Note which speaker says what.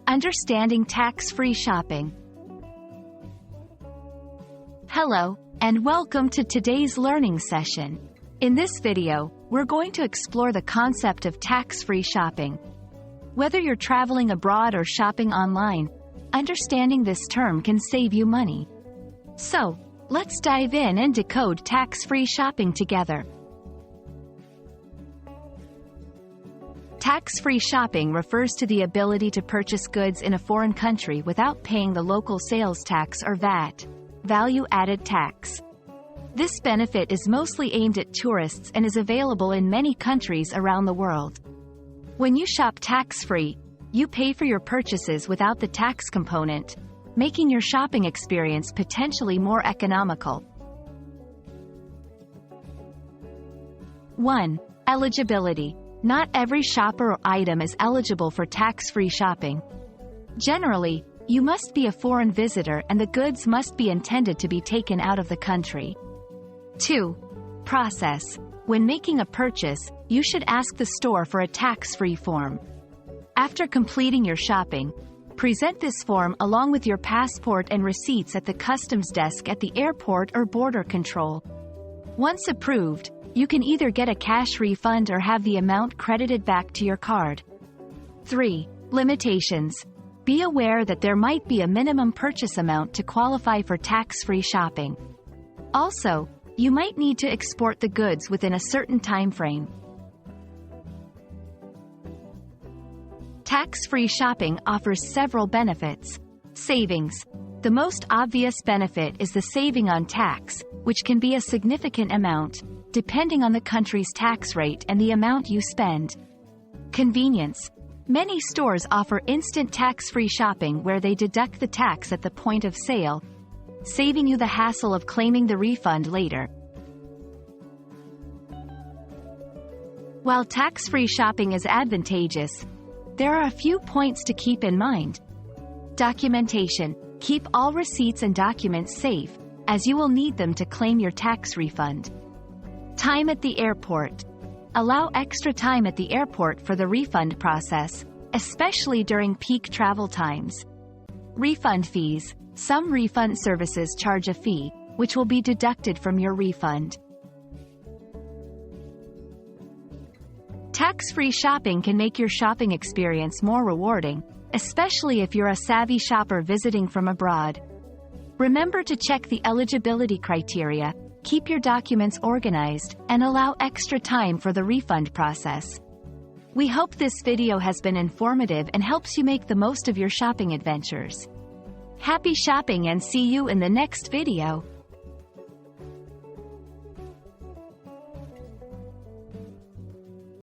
Speaker 1: Understanding tax-free shopping. Hello, and welcome to today's learning session. In this video, we're going to explore the concept of tax-free shopping. Whether you're traveling abroad or shopping online, understanding this term can save you money. So, let's dive in and decode tax-free shopping together. Tax-free shopping refers to the ability to purchase goods in a foreign country without paying the local sales tax or VAT, value-added tax. This benefit is mostly aimed at tourists and is available in many countries around the world. When you shop tax-free, you pay for your purchases without the tax component, making your shopping experience potentially more economical. 1. Eligibility. Not every shopper or item is eligible for tax-free shopping. Generally, you must be a foreign visitor and the goods must be intended to be taken out of the country. 2. Process. When making a purchase, you should ask the store for a tax-free form. After completing your shopping, present this form along with your passport and receipts at the customs desk at the airport or border control. Once approved, you can either get a cash refund or have the amount credited back to your card. 3. Limitations. Be aware that there might be a minimum purchase amount to qualify for tax-free shopping. Also, you might need to export the goods within a certain time frame. Tax-free shopping offers several benefits. Savings. The most obvious benefit is the saving on tax, which can be a significant amount, depending on the country's tax rate and the amount you spend. Convenience. Many stores offer instant tax-free shopping where they deduct the tax at the point of sale, saving you the hassle of claiming the refund later. While tax-free shopping is advantageous, there are a few points to keep in mind. Documentation. Keep all receipts and documents safe, as you will need them to claim your tax refund. Time at the airport. Allow extra time at the airport for the refund process, especially during peak travel times. Refund fees. Some refund services charge a fee, which will be deducted from your refund. Tax-free shopping can make your shopping experience more rewarding, especially if you're a savvy shopper visiting from abroad. Remember to check the eligibility criteria, keep your documents organized, and allow extra time for the refund process. We hope this video has been informative and helps you make the most of your shopping adventures. Happy shopping and see you in the next video!